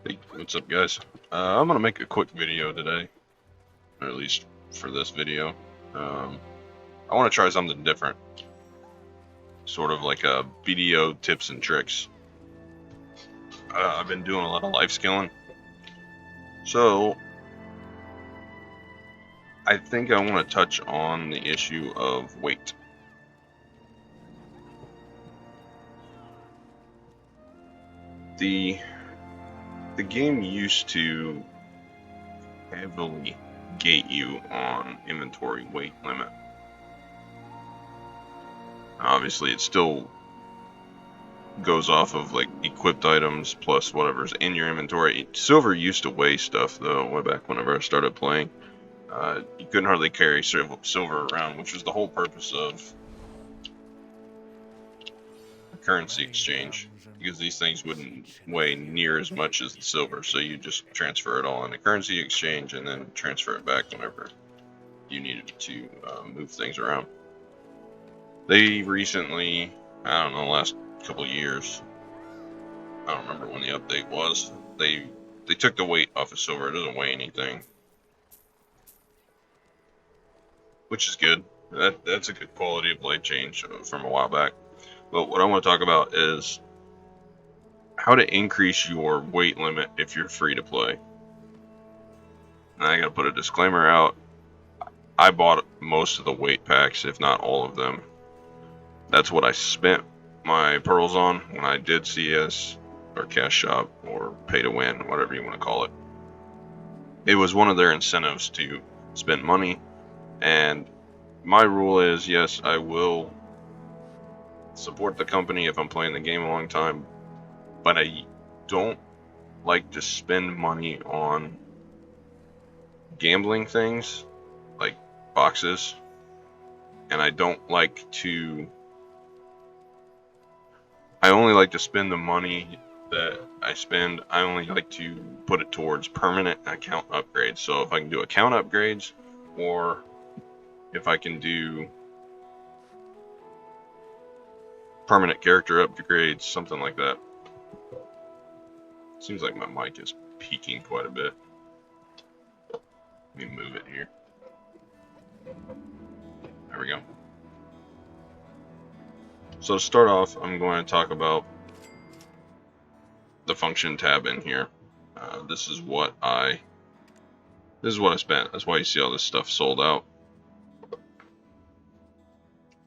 Hey, what's up, guys? I'm gonna make a quick video today, or at least for this video. Um, I want to try something different, sort of like a video tips and tricks. I've been doing a lot of life skilling, so I think I want to touch on the issue of weight. The the game used to heavily gate you on inventory weight limit. Obviously, it still goes off of like equipped items plus whatever's in your inventory. Silver used to weigh stuff though, way back whenever I started playing. You couldn't hardly carry silver around, which was the whole purpose of currency exchange, because these things wouldn't weigh near as much as the silver, so you just transfer it all into currency exchange and then transfer it back whenever you needed to move things around. They recently, I don't know, last couple of years, I don't remember when the update was, they took the weight off of silver. It doesn't weigh anything, which is good. That's a good quality of life change from a while back. But what I want to talk about is how to increase your weight limit if you're free to play. And I gotta put a disclaimer out. I bought most of the weight packs, if not all of them. That's what I spent my pearls on when I did CS or cash shop or pay to win, whatever you want to call it. It was one of their incentives to spend money, and my rule is, yes, I will support the company if I'm playing the game a long time, but I don't like to spend money on gambling things like boxes, and I only like to spend the money that I spend. I only like to put it towards permanent account upgrades. So if I can do account upgrades, or if I can do permanent character upgrades, something like that. Seems like my mic is peaking quite a bit. Let me move it here. There we go. So to start off, I'm going to talk about the function tab in here. This is what I spent. That's why you see all this stuff sold out.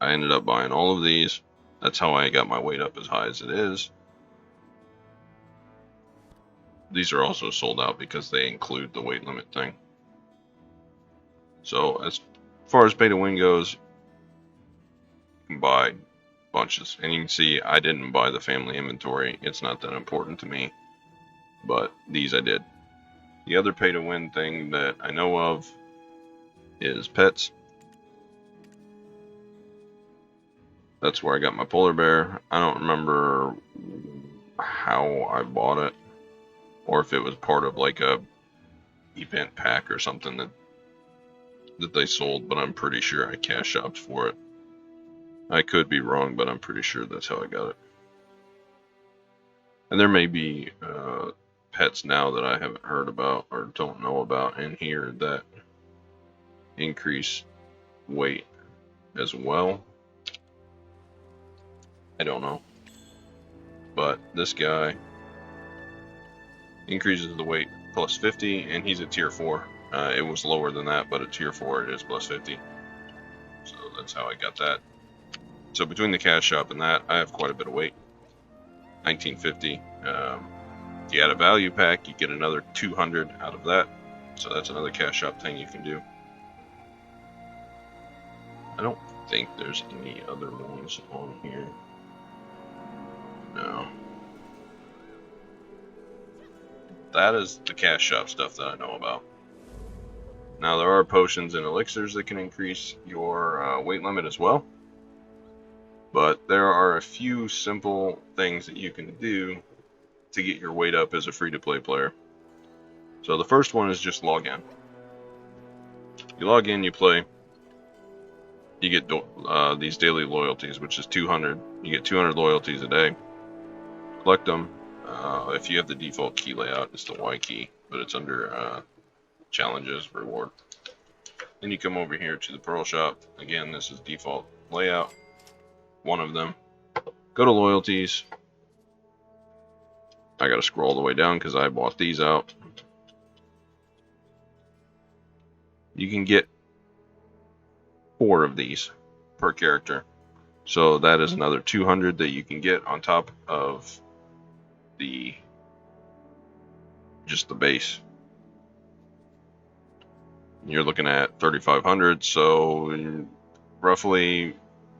I ended up buying all of these. That's how I got my weight up as high as it is. These are also sold out because they include the weight limit thing. So as far as pay to win goes, you can buy bunches. And you can see I didn't buy the family inventory. It's not that important to me. But these I did. The other pay to win thing that I know of is pets. That's where I got my polar bear. I don't remember how I bought it, or if it was part of like a event pack or something that they sold, but I'm pretty sure I cash shopped for it. I could be wrong, but I'm pretty sure that's how I got it. And there may be pets now that I haven't heard about or don't know about in here that increase weight as well. I don't know. But this guy increases the weight plus 50, and he's a tier 4. It was lower than that, but at tier 4 it is plus 50. So that's how I got that. So between the cash shop and that, I have quite a bit of weight. 1950. If you add a value pack, you get another 200 out of that. So that's another cash shop thing you can do. I don't think there's any other ones on here. No. That is the cash shop stuff that I know about. Now there are potions and elixirs that can increase your weight limit as well. But there are a few simple things that you can do to get your weight up as a free-to-play player. So the first one is just log in. You log in, you play. You get these daily loyalties, which is 200. You get 200 loyalties a day. Collect them, If you have the default key layout, it's the Y key, but it's under challenges, reward. Then you come over here to the Pearl Shop. Again, this is default layout, one of them. Go to loyalties. I gotta scroll all the way down because I bought these out. You can get 4 of these per character. So that is another 200 that you can get on top of just the base. You're looking at 3,500, so roughly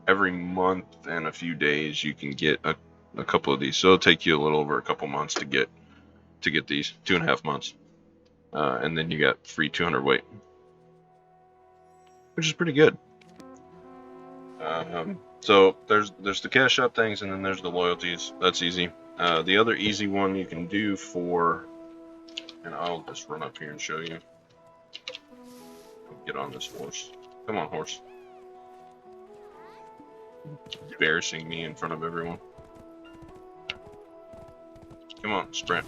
every month and a few days you can get a couple of these. So it'll take you a little over a couple months to get these, 2.5 months, and then you got free 200 weight, which is pretty good. So there's the cash shop things, and then there's the loyalties. That's easy. The other easy one you can do and I'll just run up here and show you. Get on this horse. Come on, horse. Embarrassing me in front of everyone. Come on, sprint.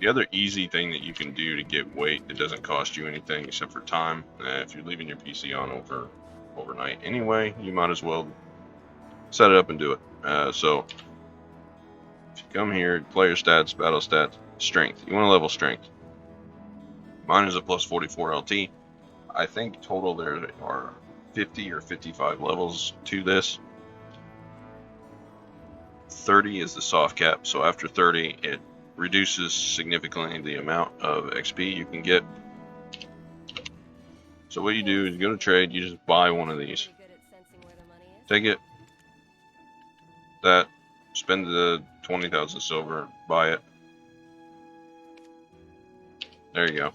The other easy thing that you can do to get weight that doesn't cost you anything except for time, if you're leaving your PC on overnight anyway, you might as well set it up and do it. So if you come here, player stats, battle stats, strength. You want to level strength. Mine is a plus 44 LT. I think total there are 50 or 55 levels to this. 30 is the soft cap, so after 30 it reduces significantly the amount of XP you can get. So what you do is you go to trade, you just buy one of these. Take it, spend the 20,000 silver, buy it. There you go.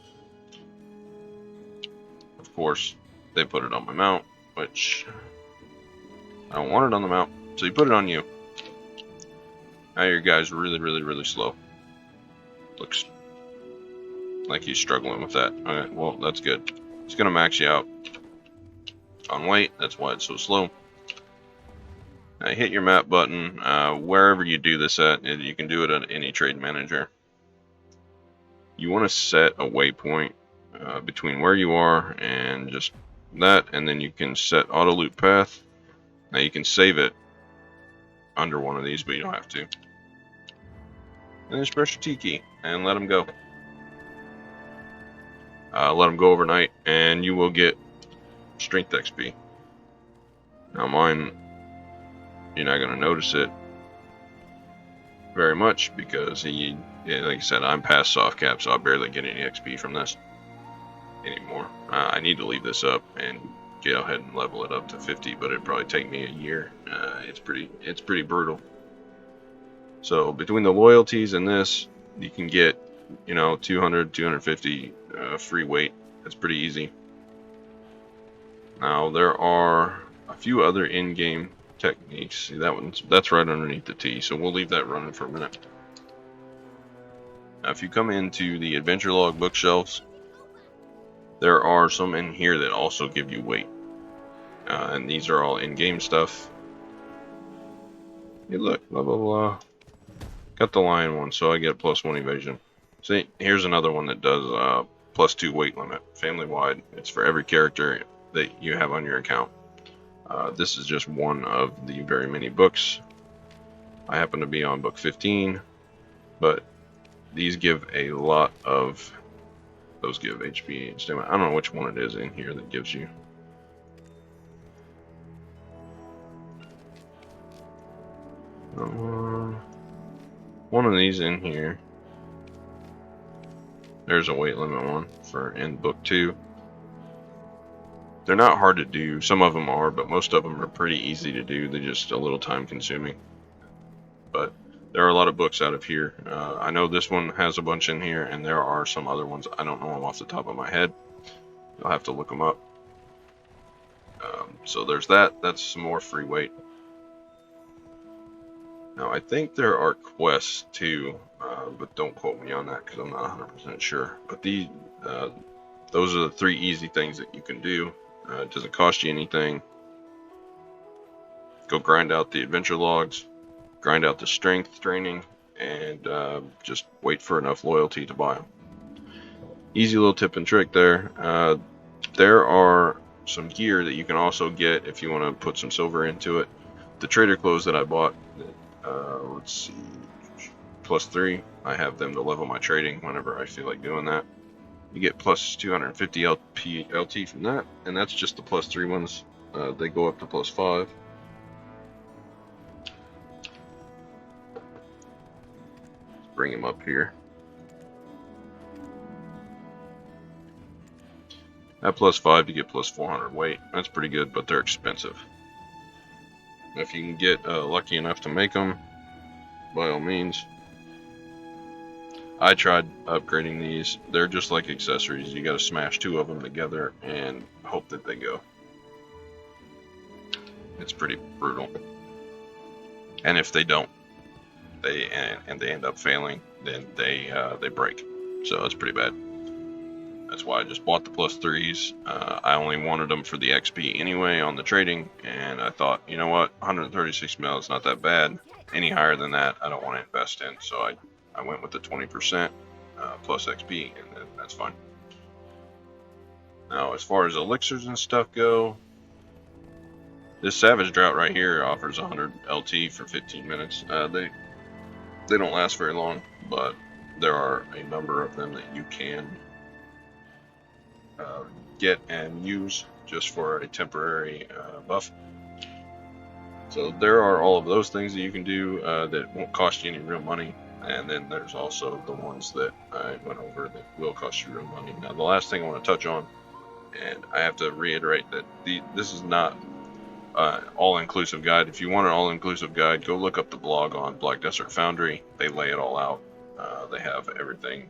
Of course, they put it on my mount, which I don't want it on the mount, so you put it on you. Now your guy's really slow. Looks like he's struggling with that. Okay, well, that's good. It's gonna max you out on weight, that's why it's so slow. Now hit your map button, wherever you do this at, you can do it at any trade manager. You want to set a waypoint between where you are and just that, and then you can set auto loop path. Now you can save it under one of these, but you don't have to. And just press your T key and let them go. Let them go overnight, and you will get strength XP. Now mine, you're not going to notice it very much because like I said, I'm past soft cap, so I barely get any XP from this anymore. I need to leave this up and go ahead and level it up to 50, but it'd probably take me a year. It's pretty brutal. So between the loyalties and this, you can get 200, 250 free weight. That's pretty easy. Now there are a few other in-game techniques. See, that's right underneath the T, so we'll leave that running for a minute. Now if you come into the adventure log bookshelves, there are some in here that also give you weight, and these are all in-game stuff. Hey look, blah blah blah. Got the lion one, so I get +1 evasion. See, here's another one that does +2 weight limit, family wide. It's for every character that you have on your account. This is just one of the very many books. I happen to be on book 15, but these give a lot of, those give HP and stamina. I don't know which one it is in here that gives you. One of these in here. There's a weight limit one for in book 2. They're not hard to do. Some of them are, but most of them are pretty easy to do. They're just a little time consuming. But there are a lot of books out of here. I know this one has a bunch in here, and there are some other ones. I don't know them off the top of my head. You'll have to look them up. So there's that. That's some more free weight. Now I think there are quests too, but don't quote me on that because I'm not 100% sure. But those are the 3 easy things that you can do. It doesn't cost you anything. go grind out the adventure logs, grind out the strength training, and just wait for enough loyalty to buy them. Easy little tip and trick there. There are some gear that you can also get if you want to put some silver into it. The trader clothes that I bought, let's see, +3. I have them to level my trading whenever I feel like doing that. You get plus 250 LT from that, and that's just the +3 ones. They go up to +5. Let's bring him up here. At +5, you get +400 weight. That's pretty good, but they're expensive. If you can get lucky enough to make them, by all means. I tried upgrading these. They're just like accessories. You got to smash 2 of them together and hope that they go. It's pretty brutal. And if they don't, they end up failing, then they break. So it's pretty bad. That's why I just bought the +3s. I only wanted them for the XP anyway on the trading, and I thought, you know what, 136 mil is not that bad. Any higher than that, I don't want to invest in. So I went with the 20% plus XP, and then that's fine. Now, as far as elixirs and stuff go, this Savage Drought right here offers 100 LT for 15 minutes. They don't last very long, but there are a number of them that you can get and use just for a temporary buff. So there are all of those things that you can do that won't cost you any real money, and then there's also the ones that I went over that will cost you real money. Now, the last thing I want to touch on, and I have to reiterate that this is not all-inclusive guide. If you want an all-inclusive guide, go look up the blog on Black Desert Foundry. They lay it all out. They have everything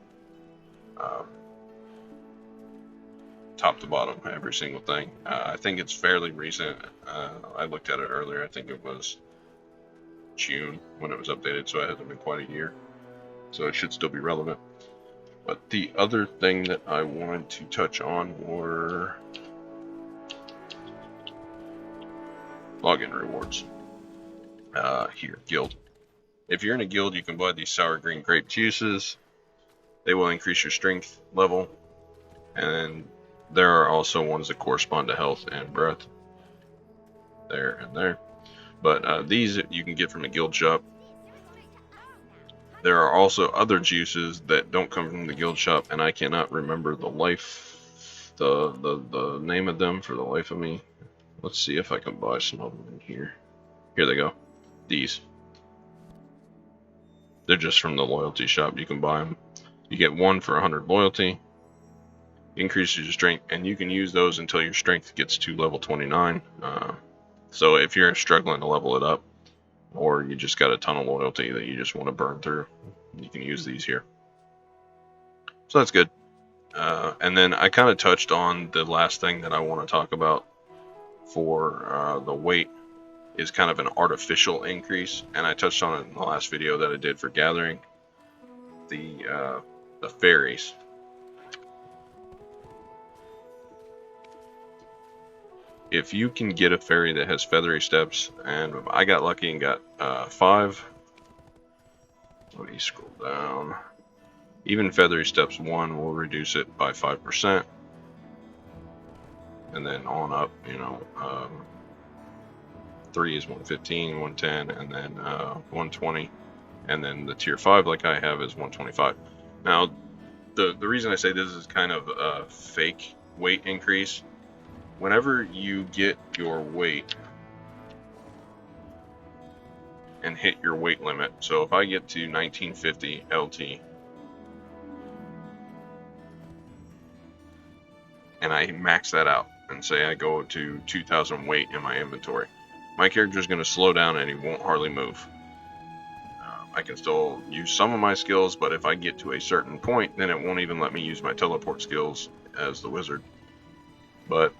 top to bottom, every single thing. I think it's fairly recent. I looked at it earlier. I think it was June when it was updated, so it hasn't been quite a year. So it should still be relevant. But the other thing that I wanted to touch on were login rewards. Here, guild. If you're in a guild, you can buy these sour green grape juices. They will increase your strength level, and there are also ones that correspond to health and breath. There and there. But these you can get from a guild shop. There are also other juices that don't come from the guild shop, and I cannot remember the name of them for the life of me. Let's see if I can buy some of them in here. Here they go. These. They're just from the loyalty shop. You can buy them. You get 1 for 100 loyalty. Increases your strength, and you can use those until your strength gets to level 29. So if you're struggling to level it up, or you just got a ton of loyalty that you just want to burn through, you can use these here. So that's good. And then I kind of touched on the last thing that I want to talk about for the weight is kind of an artificial increase, and I touched on it in the last video that I did for gathering. The fairies. If you can get a fairy that has feathery steps, and I got lucky and got 5. Let me scroll down. Even feathery steps 1 will reduce it by 5%. And then on up, 3 is 115, 110, and then 120. And then the tier 5, like I have, is 125. Now, the reason I say this is kind of a fake weight increase. Whenever you get your weight and hit your weight limit, so if I get to 1950 LT and I max that out and say I go to 2000 weight in my inventory, my character is going to slow down and he won't hardly move. I can still use some of my skills, but if I get to a certain point, then it won't even let me use my teleport skills as the wizard. But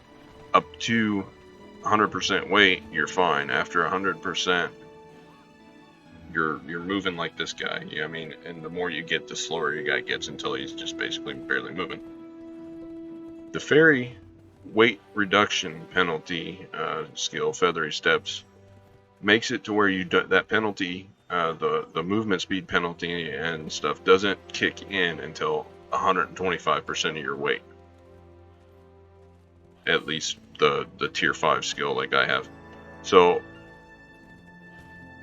up to 100% weight, you're fine. After 100%, you're moving like this guy. I mean, and the more you get, the slower your guy gets until he's just basically barely moving. The fairy weight reduction penalty skill, Feathery Steps, makes it to where you do, that penalty, the movement speed penalty and stuff doesn't kick in until 125% of your weight. At least the tier 5 skill like I have. So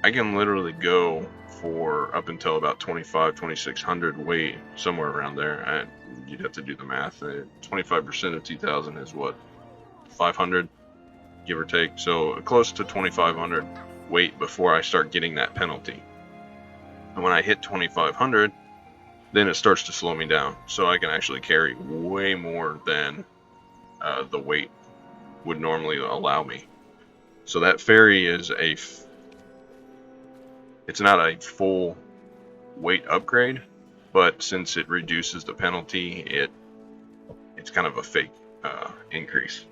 I can literally go for up until about 2600 weight, somewhere around there. You'd have to do the math. 25% of 2000 is what, 500, give or take. So close to 2500 weight before I start getting that penalty. And when I hit 2500, then it starts to slow me down. So I can actually carry way more than the weight would normally allow me. So that fairy is it's not a full weight upgrade, but since it reduces the penalty, it's kind of a fake increase,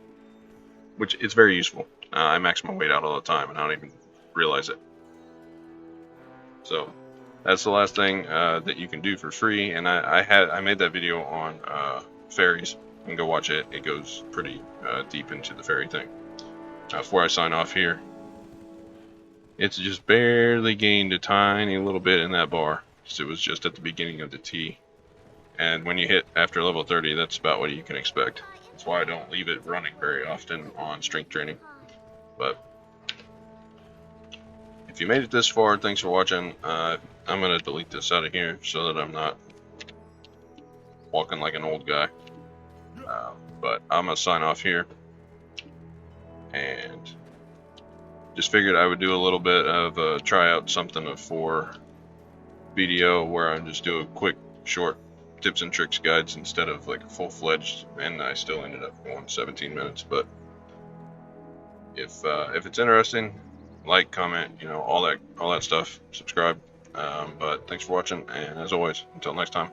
which is very useful. I max my weight out all the time, and I don't even realize it. So that's the last thing that you can do for free. And I made that video on fairies. You can go watch it. It goes pretty deep into the fairy thing. Before I sign off here, it's just barely gained a tiny little bit in that bar. So it was just at the beginning of the T. And when you hit after level 30, that's about what you can expect. That's why I don't leave it running very often on strength training. But if you made it this far, thanks for watching. I'm going to delete this out of here so that I'm not walking like an old guy. But I'm going to sign off here. And just figured I would do a little bit of a tryout something of 4 video where I just do a quick, short tips and tricks guides instead of like a full-fledged, and I still ended up going 17 minutes. But if it's interesting, like, comment, all that stuff, subscribe. But thanks for watching, and as always, until next time.